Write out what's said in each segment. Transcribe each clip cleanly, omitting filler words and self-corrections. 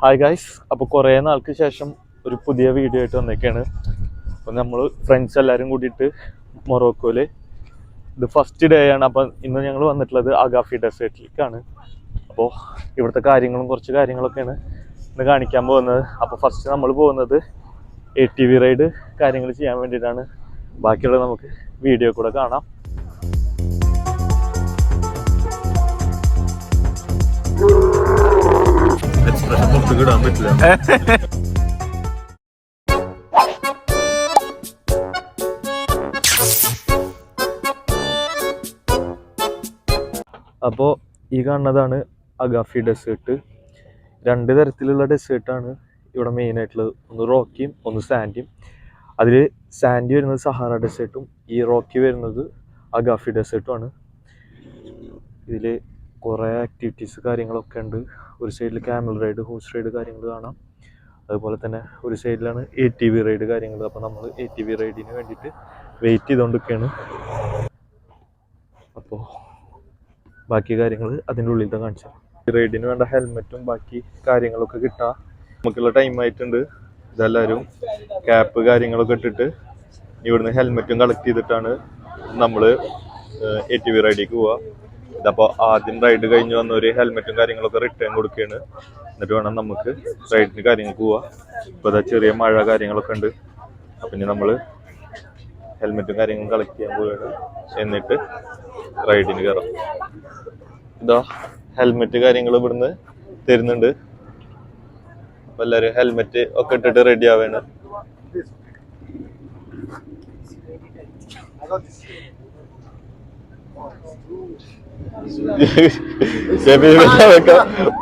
Hi guys, അപ്പോൾ കുറേ നാൾക്ക് ശേഷം ഒരു പുതിയ വീഡിയോ ആയിട്ട് വന്നേക്കാണ്. അപ്പോൾ നമ്മൾ ഫ്രണ്ട്സ് എല്ലാവരും കൂടിയിട്ട് മൊറോക്കോയിൽ ഇത് ഫസ്റ്റ് ഡേ ആണ്. അപ്പം ഇന്ന് ഞങ്ങൾ വന്നിട്ടുള്ളത് അഗാഫി ഡെസേർട്ടിലേക്കാണ്. അപ്പോൾ ഇവിടുത്തെ കുറച്ച് കാര്യങ്ങളൊക്കെയാണ് ഇന്ന് കാണിക്കാൻ പോകുന്നത്. അപ്പോൾ ഫസ്റ്റ് നമ്മൾ പോകുന്നത് ATV റൈഡ് കാര്യങ്ങൾ ചെയ്യാൻ വേണ്ടിയിട്ടാണ്. ബാക്കിയുള്ളത് നമുക്ക് വീഡിയോ കൂടെ കാണാം. ഇടാൻ പറ്റില്ല. അപ്പോൾ ഈ കാണുന്നതാണ് അഗാഫി ഡെസേർട്ട്. 2 തരത്തിലുള്ള ഡെസേർട്ടാണ് ഇവിടെ മെയിനായിട്ടുള്ളത്. ഒന്ന് റോക്കിയും ഒന്ന് സാൻഡിയും. അതിൽ സാൻഡി വരുന്നത് സഹാറ ഡെസേർട്ടും ഈ റോക്കി വരുന്നത് അഗാഫി ഡെസേർട്ടുമാണ്. ഇതിൽ കുറേ ആക്ടിവിറ്റീസ് കാര്യങ്ങളൊക്കെ ഉണ്ട്. ഒരു സൈഡിൽ ക്യാമൽ റൈഡ്, ഹോഴ്സ് റൈഡ് കാര്യങ്ങൾ കാണാം. അതുപോലെ തന്നെ ഒരു സൈഡിലാണ് ATV റൈഡ് കാര്യങ്ങൾ. അപ്പോൾ നമ്മൾ ATV റൈഡിന് വേണ്ടിയിട്ട് വെയിറ്റ് ചെയ്തുകൊണ്ടിരിക്കുകയാണ്. അപ്പോൾ ബാക്കി കാര്യങ്ങൾ അതിൻ്റെ ഉള്ളിൽ തന്നെ കാണിച്ചു. ഈ റൈഡിന് വേണ്ട ഹെൽമെറ്റും ബാക്കി കാര്യങ്ങളൊക്കെ കിട്ടാം. നമുക്കുള്ള ടൈം ആയിട്ടുണ്ട്. ഇതെല്ലാവരും ക്യാപ്പ് കാര്യങ്ങളൊക്കെ ഇട്ടിട്ട് ഇവിടുന്ന് ഹെൽമെറ്റും കളക്ട് ചെയ്തിട്ടാണ് നമ്മൾ ATV റൈഡിലേക്ക് പോവുക. ഇതപ്പോൾ ആദ്യം റൈഡ് കഴിഞ്ഞ് വന്ന ഒരു ഹെൽമെറ്റും കാര്യങ്ങളൊക്കെ റിട്ടേൺ കൊടുക്കുകയാണ്. എന്നിട്ട് വേണം നമുക്ക് റൈഡിന് കാര്യങ്ങൾക്ക് പോവാം. ഇപ്പോൾ ഇതാ ചെറിയ മഴ കാര്യങ്ങളൊക്കെ ഉണ്ട്. അപ്പം ഇനി നമ്മൾ ഹെൽമെറ്റും കാര്യങ്ങളും കളക്ട് ചെയ്യാൻ പോവുകയാണ്. എന്നിട്ട് റൈഡിന് കയറാം. ഇതാ ഹെൽമെറ്റ് കാര്യങ്ങൾ ഇവിടുന്ന് തരുന്നുണ്ട്. അപ്പം എല്ലാവരും ഹെൽമെറ്റ് ഒക്കെ ഇട്ടിട്ട് റെഡി ആവുകയാണ്.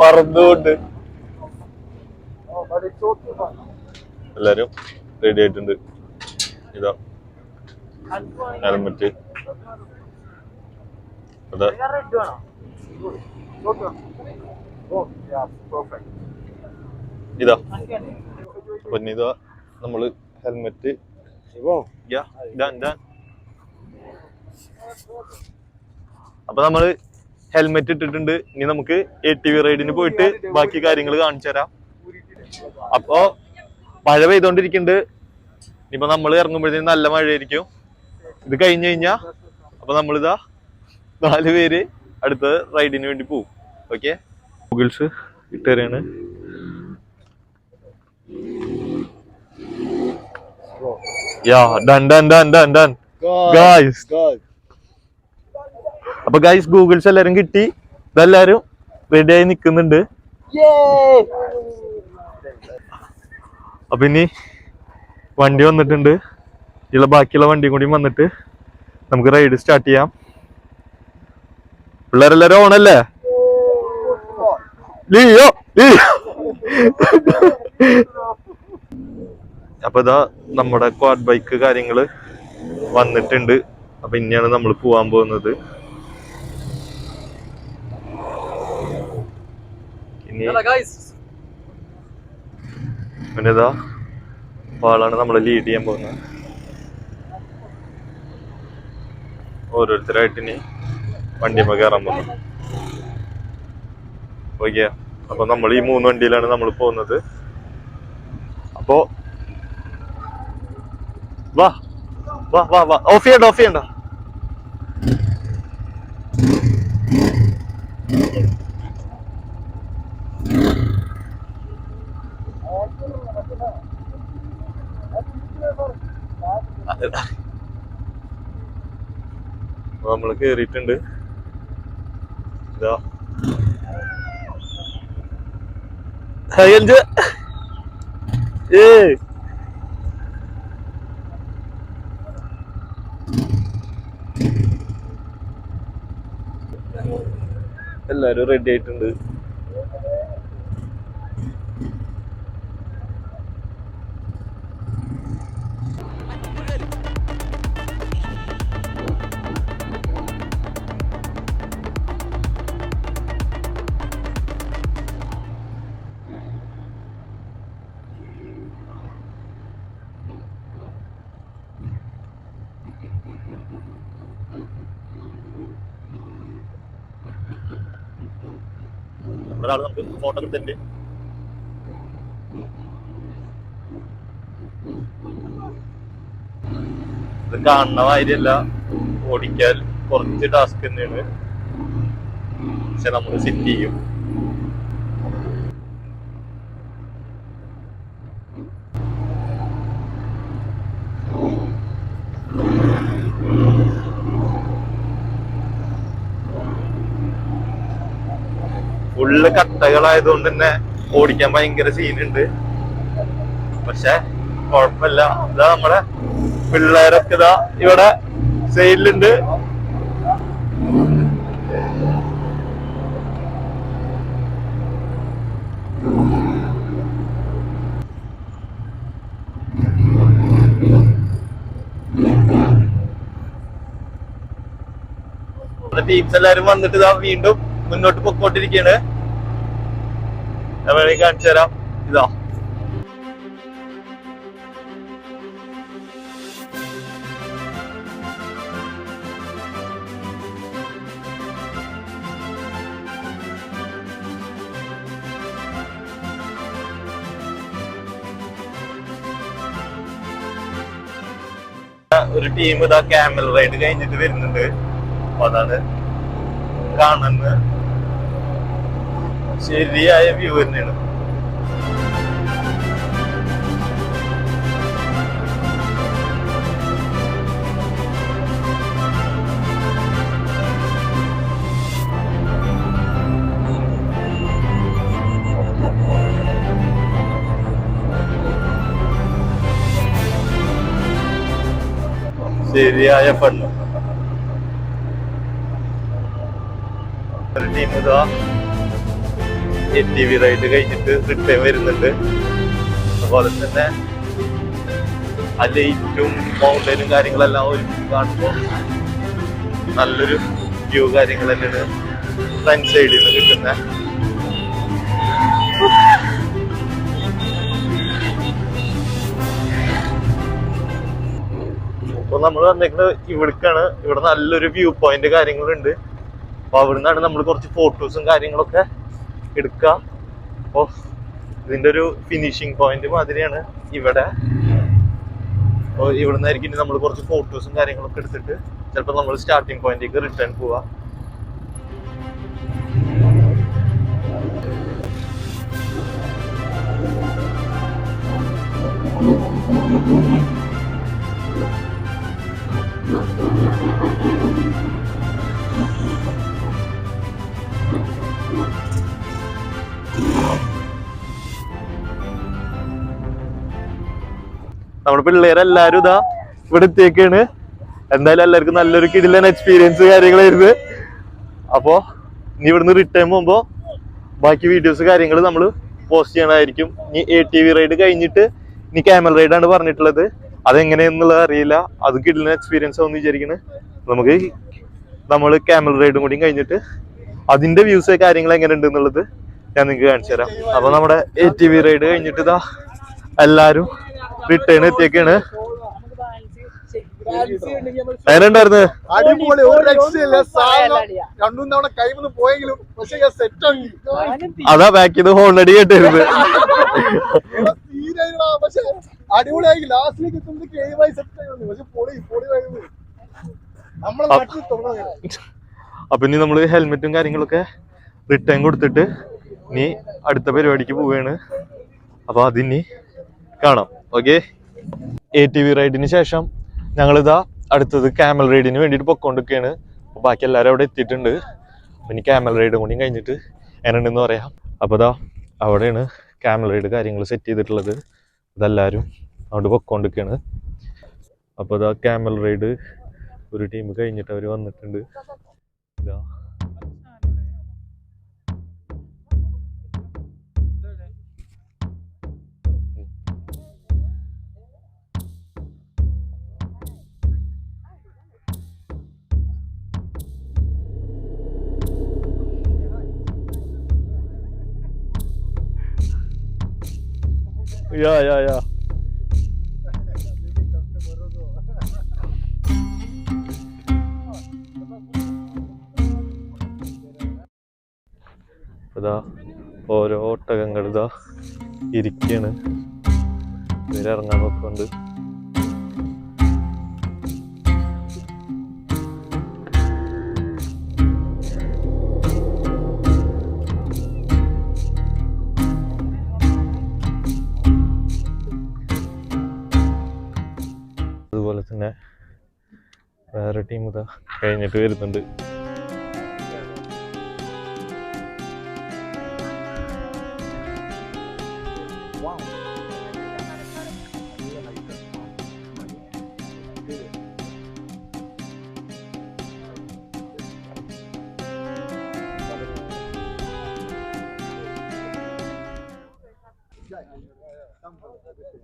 പറന്നുകൊണ്ട് എല്ലാരും റെഡി ആയിട്ടുണ്ട്. ഇതാ ഹെൽമെറ്റ്. അതാ ഇതാ പൊന്നിതാ നമ്മള് ഹെൽമെറ്റ് അപ്പൊ നമ്മള് ഹെൽമെറ്റ് ഇട്ടിട്ടുണ്ട്. ഇനി നമുക്ക് ATV റൈഡിന് പോയിട്ട് ബാക്കി കാര്യങ്ങൾ കാണിച്ചു തരാം. അപ്പോ മഴ പെയ്തോണ്ടിരിക്കുന്നുണ്ട്. ഇനിയിപ്പോ നമ്മൾ ഇറങ്ങുമ്പോഴത്തേക്കും നല്ല മഴയായിരിക്കും. ഇത് കഴിഞ്ഞു കഴിഞ്ഞാ അപ്പൊ നമ്മളിതാ 4 പേര് അടുത്ത റൈഡിന് വേണ്ടി പോവും. ഓക്കെ, ഗൂഗിൾസ് ഇട്ടുതരാണ്. അപ്പൊ ഗൈസ് ഗൂഗിൾസ് എല്ലാരും കിട്ടി. ഇതെല്ലാരും റെഡി ആയി നിക്കുന്നുണ്ട്. അപ്പൊ ഇനി വണ്ടി വന്നിട്ടുണ്ട്. ഇതിലെ ബാക്കിയുള്ള വണ്ടിയും കൂടി വന്നിട്ട് നമുക്ക് റൈഡ് സ്റ്റാർട്ട് ചെയ്യാം. പിള്ളേരെല്ലാരും ഓണല്ലേ? ലിയോ അപ്പൊ ഇതാ നമ്മുടെ ക്വാഡ് ബൈക്ക് കാര്യങ്ങള് വന്നിട്ടുണ്ട്. അപ്പൊ ഇനിയാണ് നമ്മൾ പോവാൻ പോകുന്നത്. പിന്നെതാ ആളാണ് നമ്മളെ ലീഡ് ചെയ്യാൻ പോകുന്നത്. ഓരോരുത്തരായിട്ട് ഇനി വണ്ടിമ്മ കയറാൻ പോകുന്നു. ഓക്കെ, അപ്പൊ നമ്മൾ ഈ 3 വണ്ടിയിലാണ് നമ്മൾ പോകുന്നത്. അപ്പോ വാ വാ വാ വാ ഓഫ് ചെയ്യണ്ട. നമ്മള് കേറിയിട്ടുണ്ട്. ഇതാ എല്ലാരും റെഡി ആയിട്ടുണ്ട്. ഒരാൾ നമുക്ക് ഫോട്ടോ എടുത്തിട്ടുണ്ട്. ഇത് കാണുന്ന മാതിരിയല്ല, ഓടിക്കാൻ കുറച്ച് ടാസ്ക് തന്നെയാണ്. പക്ഷെ നമ്മൾ സെറ്റ് ചെയ്യും. ഫുള്ള് കട്ടകളായതുകൊണ്ട് തന്നെ ഓടിക്കാൻ ഭയങ്കര സീനുണ്ട്. പക്ഷെ കുഴപ്പമില്ല. ഇതാ നമ്മളെ പിള്ളേരൊക്കെ ഇതാ ഇവിടെ സൈഡിലുണ്ട്. ടീംസ് എല്ലാരും വന്നിട്ട് ഇതാ വീണ്ടും മുന്നോട്ട് പൊക്കോണ്ടിരിക്കുകയാണ്. ഞാൻ വേണമെങ്കിൽ കാണിച്ചു തരാം. ഇതാ ഒരു ടീം ഇതാ ക്യാമൽ റൈഡ് കഴിഞ്ഞിട്ട് വരുന്നുണ്ട്. അപ്പൊ അതാണ് കാണുന്നത്. ശരിയായ വ്യൂ തന്നെയാണ്. ശരിയായ ഫണ്ട്. ഒരു ടീം ഇതാ ATV റൈഡ് കഴിഞ്ഞിട്ട് റിട്ടേൺ വരുന്നുണ്ട്. അതുപോലെ തന്നെ ആ ലൈറ്റും മൗണ്ടനും കാര്യങ്ങളെല്ലാം ഒരുമിച്ച് കാണുമ്പോൾ നല്ലൊരു വ്യൂ കാര്യങ്ങൾ തന്നെയാണ് ഫ്രണ്ട് സൈഡിൽ നിന്ന് കിട്ടുന്നത്. അപ്പൊ നമ്മൾ വന്നേക്കുന്നത് ഇവിടേക്കാണ്. ഇവിടെ നല്ലൊരു വ്യൂ പോയിന്റ് കാര്യങ്ങളുണ്ട്. അപ്പൊ അവിടുന്നാണ് നമ്മൾ കുറച്ച് ഫോട്ടോസും കാര്യങ്ങളൊക്കെ എടുക്കുക. അപ്പോൾ ഇതിന്റെ ഒരു ഫിനിഷിംഗ് പോയിന്റ് മാതിരിയാണ് ഇവിടെ. അപ്പോൾ ഇവിടുന്നായിരിക്കും നമ്മൾ കുറച്ച് ഫോട്ടോസും കാര്യങ്ങളൊക്കെ എടുത്തിട്ട് ചിലപ്പോൾ നമ്മൾ സ്റ്റാർട്ടിംഗ് പോയിന്റിലേക്ക് റിട്ടേൺ പോവാ. നമ്മുടെ പിള്ളേരെല്ലാരും ഇതാ ഇവിടെ എത്തിയേക്കാണ്. എന്തായാലും എല്ലാവർക്കും നല്ലൊരു കിടിലൻ എക്സ്പീരിയൻസ് കാര്യങ്ങളായിരുന്നു. അപ്പോ ഇനി ഇവിടുന്ന് റിട്ടേൺ പോകുമ്പോ ബാക്കി വീഡിയോസ് കാര്യങ്ങൾ നമ്മൾ പോസ്റ്റ് ചെയ്യണമായിരിക്കും. ഇനി ATV റൈഡ് കഴിഞ്ഞിട്ട് ഇനി ക്യാമൽ റൈഡ് ആണ് പറഞ്ഞിട്ടുള്ളത്. അതെങ്ങനെയെന്നുള്ളത് അറിയില്ല. അത് കിടിലൻ എക്സ്പീരിയൻസ് ആവുമെന്ന് വിചാരിക്കുന്നത്. നമുക്ക് നമ്മൾ ക്യാമൽ റൈഡും കൂടി കഴിഞ്ഞിട്ട് അതിന്റെ വ്യൂസ് കാര്യങ്ങൾ എങ്ങനെ ഉണ്ട് എന്നുള്ളത് ഞാൻ നിങ്ങൾക്ക് കാണിച്ചു തരാം. അപ്പൊ നമ്മുടെ ATV റൈഡ് കഴിഞ്ഞിട്ട് ഇതാ എല്ലാരും റിട്ടേൺ എത്തിയൊക്കെയാണ്. എങ്ങനെയുണ്ടായിരുന്നു? അടിപൊളി, ഒരു രക്ഷയില്ല. രണ്ടും തവണ കൈമന്ന് പോയെങ്കിലും പക്ഷെ സെറ്റ് ആക്കി. അതാ ബാക്ക് ചെയ്ത് ഹോണടി കേട്ടിരുന്നത്. പക്ഷെ അടിപൊളിയായി. ലാസ്റ്റിലേക്ക് എത്തുമ്പോൾ സെറ്റ് ആയി. പക്ഷെ പൊളി പൊളി നമ്മളെ നാട്ടിൽ തുടങ്ങുക. അപ്പൊ ഇനി നമ്മള് ഹെൽമെറ്റും കാര്യങ്ങളൊക്കെ റിട്ടേൺ കൊടുത്തിട്ട് ഇനി അടുത്ത പരിപാടിക്ക് പോവുകയാണ്. അപ്പൊ അതിനി കാണാം. ഓക്കെ, ATV റൈഡിന് ശേഷം ഞങ്ങളിതാ അടുത്തത് ക്യാമൽ റൈഡിന് വേണ്ടിയിട്ട് പൊക്കോണ്ടിരിക്കുകയാണ്. അപ്പോൾ ബാക്കി എല്ലാവരും അവിടെ എത്തിയിട്ടുണ്ട്. അപ്പം ഇനി ക്യാമൽ റൈഡും കൂടി കഴിഞ്ഞിട്ട് എങ്ങനെയുണ്ടെന്ന് പറയാം. അപ്പോൾ ഇതാ അവിടെയാണ് ക്യാമൽ റൈഡ് കാര്യങ്ങൾ സെറ്റ് ചെയ്തിട്ടുള്ളത്. ഇതെല്ലാവരും അവിടെ പൊക്കോണ്ടിരിക്കുകയാണ്. അപ്പോൾ ഇതാ ക്യാമൽ റൈഡ് ഒരു ടീം കഴിഞ്ഞിട്ട് അവർ വന്നിട്ടുണ്ട്. ഇതാ Yeah. ഇതാ ഓരോ ഒട്ടകങ്ങൾ ഇതാ ഇരിക്കാണ്. ഇവരിറങ്ങാൻ നോക്കുന്നുണ്ട്. പിന്നെ വേറെ ടീം ഇതാ കഴിഞ്ഞിട്ട് വരുന്നുണ്ട്.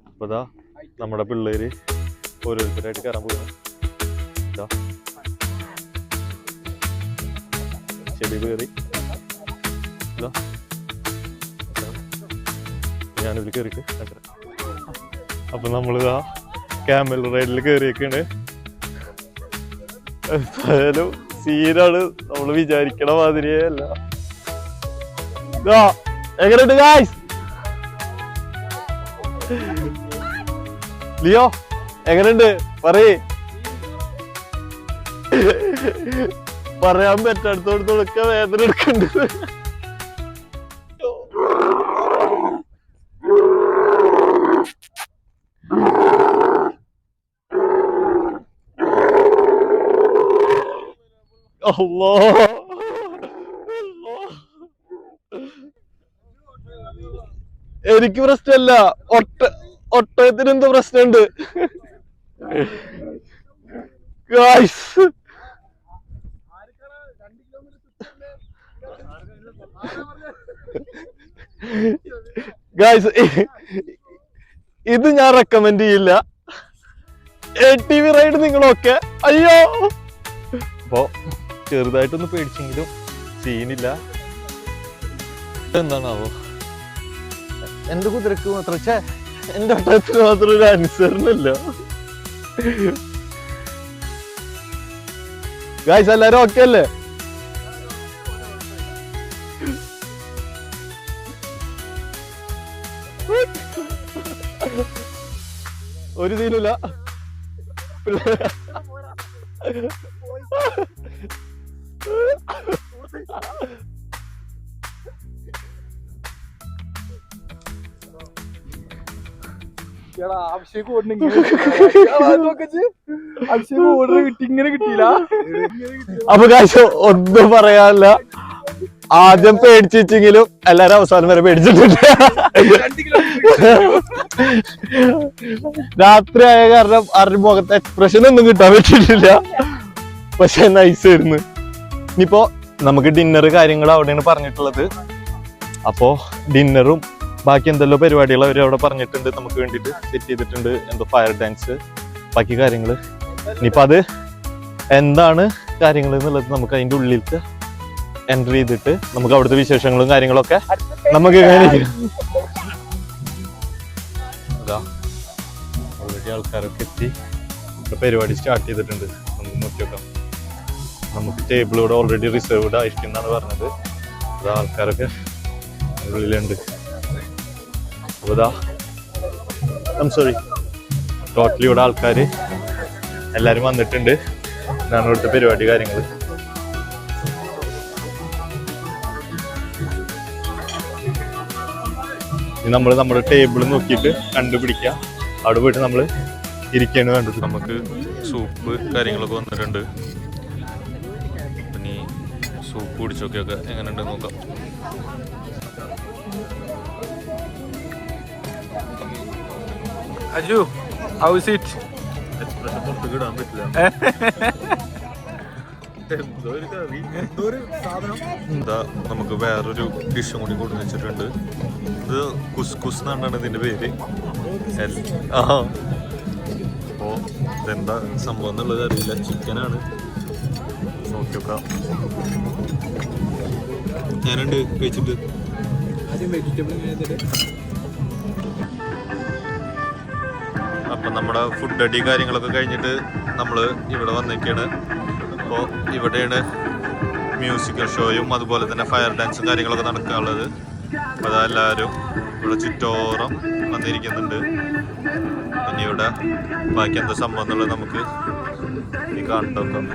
അപ്പൊ ഇതാ നമ്മുടെ പിള്ളേര് ഓരോരുത്തരായിട്ട് കയറാൻ പോകുന്നു. ചെടി കയറി ഞാനിതിൽ കയറിയിട്ട് അപ്പൊ നമ്മളിതാ ക്യാമൽ റൈഡിൽ കയറിയൊക്കെയാണ്. എന്തായാലും സീനാണ്, നമ്മള് വിചാരിക്കണ മാതിരിയേ അല്ല. എങ്ങനെയുണ്ട് ഗായ്സ്? ലിയോ എങ്ങനെയുണ്ട് പറയേ? പറയാൻ പറ്റാത്തോടത്തൊക്കെ വേദന എടുക്കുന്നുണ്ട്. എനിക്ക് പ്രശ്നമല്ല, ഒട്ടകത്തിന് എന്തോ പ്രശ്നമുണ്ട്. ഗായ്സ് ഇത് ഞാൻ റെക്കമെൻഡ് ചെയ്യില്ല. ATV റൈഡ് നിങ്ങളൊക്കെ അയ്യോ. അപ്പൊ ചെറുതായിട്ടൊന്ന് പേടിച്ചെങ്കിലും സീനില്ല. എന്താണാവോ എന്റെ കുതിരക്ക് മാത്രം എന്റെ ഒട്ടകത്തിന് മാത്രം ഒരു അനുസരണല്ലോ. ഗായ്സ് എല്ലാരും ഓക്കെ അല്ലേ? ഒരു തീരുല്ല. അഭിഷേക് ഓർഡർ കിട്ടി, ഇങ്ങനെ കിട്ടിയില്ല. അപ്പൊ കാശ് ഒന്നും പറയാനില്ല. ആദ്യം പേടിച്ചു വെച്ചെങ്കിലും എല്ലാരും അവസാനം വരെ പേടിച്ചിട്ടുണ്ട്. രാത്രി ആയ കാരണം ആരുടെ മുഖത്തെ എക്സ്പ്രഷൻ ഒന്നും കിട്ടാൻ പറ്റിയിട്ടില്ല. പക്ഷെ നൈസായിരുന്നു. ഇനിയിപ്പോ നമുക്ക് ഡിന്നർ കാര്യങ്ങൾ അവിടെയാണ് പറഞ്ഞിട്ടുള്ളത്. അപ്പോ ഡിന്നറും ബാക്കി എന്തെല്ലോ പരിപാടികൾ അവർ അവിടെ പറഞ്ഞിട്ടുണ്ട്, നമുക്ക് വേണ്ടിയിട്ട് സെറ്റ് ചെയ്തിട്ടുണ്ട്. എന്തോ ഫയർ ഡാൻസ്, ബാക്കി കാര്യങ്ങൾ. ഇനിയിപ്പോ അത് എന്താണ് കാര്യങ്ങൾ എന്നുള്ളത് നമുക്ക് അതിന്റെ ഉള്ളിലേക്ക് എൻട്രി ചെയ്തിട്ട് നമുക്ക് അവിടുത്തെ വിശേഷങ്ങളും കാര്യങ്ങളൊക്കെ നമുക്ക് ഓൾറെഡി ആൾക്കാരൊക്കെ എത്തി. പരിപാടി സ്റ്റാർട്ട് ചെയ്തിട്ടുണ്ട്. നമുക്ക് നോക്കിയൊക്കാം. നമുക്ക് ടേബിൾ ഇവിടെ ഓൾറെഡി റിസർവ്ഡ് ആയിരിക്കും എന്നാണ് പറഞ്ഞത്. അത് ആൾക്കാരൊക്കെ ഉള്ളിലുണ്ട്. സോറി, ടോട്ടലി ഇവിടെ ആൾക്കാർ എല്ലാവരും വന്നിട്ടുണ്ട്. ഞാൻ ഇവിടുത്തെ പരിപാടി കാര്യങ്ങൾ നമ്മൾ നമ്മുടെ ടേബിൾ നോക്കിയിട്ട് കണ്ടുപിടിക്കുക. അവിടെ പോയിട്ട് നമ്മൾ ഇരിക്കുകയാണ് വേണ്ടത്. നമുക്ക് സൂപ്പ് കാര്യങ്ങളൊക്കെ വന്നിട്ടുണ്ട്. ഇനി സൂപ്പ് കുടിച്ചൊക്കെയൊക്കെ എങ്ങനെയുണ്ട് നോക്കാം. Aju, how is it? Expression പുറത്തേക്ക് ഇടാൻ പറ്റില്ല. എന്താ നമുക്ക് വേറൊരു ഡിഷും കൂടി കൊണ്ടു വെച്ചിട്ടുണ്ട്. ഇത് കുസ്കുസ് എന്നാണ് ഇതിന്റെ പേര്. അപ്പോ ഇതെന്താ സംഭവം എന്നുള്ളത് അറിയില്ല. ചിക്കനാണ്. നോക്കി നോക്കാം. ഞാനുണ്ട് കഴിച്ചിട്ട്. അപ്പം നമ്മുടെ ഫുഡ് അടി കാര്യങ്ങളൊക്കെ കഴിഞ്ഞിട്ട് നമ്മൾ ഇവിടെ വന്നിരിക്കുകയാണ്. അപ്പോൾ ഇവിടെയാണ് മ്യൂസിക്കൽ ഷോയും അതുപോലെ തന്നെ ഫയർ ഡാൻസും കാര്യങ്ങളൊക്കെ നടക്കാനുള്ളത്. അപ്പോൾ അതെല്ലാവരും ഇവിടെ ചുറ്റോറം വന്നിരിക്കുന്നുണ്ട്. ഇനി ഇവിടെ ബാക്കി എന്താ സംഭവം എന്നുള്ളത് നമുക്ക് ഈ കണ്ടോക്കാം.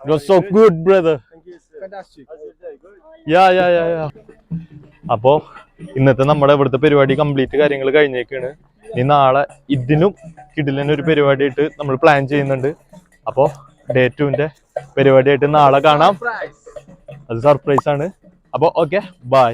You're so good, brother. Fantastic. യാ. അപ്പോ ഇന്നത്തെ നമ്മുടെ ഇവിടുത്തെ പരിപാടി കംപ്ലീറ്റ് കാര്യങ്ങൾ കഴിഞ്ഞേക്കാണ്. ഇനി നാളെ ഇതിനും കിടിലൻ ഒരു പരിപാടിയായിട്ട് നമ്മൾ പ്ലാൻ ചെയ്യുന്നുണ്ട്. അപ്പോ ഡേ 2ന്റെ പരിപാടിയായിട്ട് നാളെ കാണാം. അത് സർപ്രൈസ് ആണ്. അപ്പോ ഓക്കെ, ബൈ.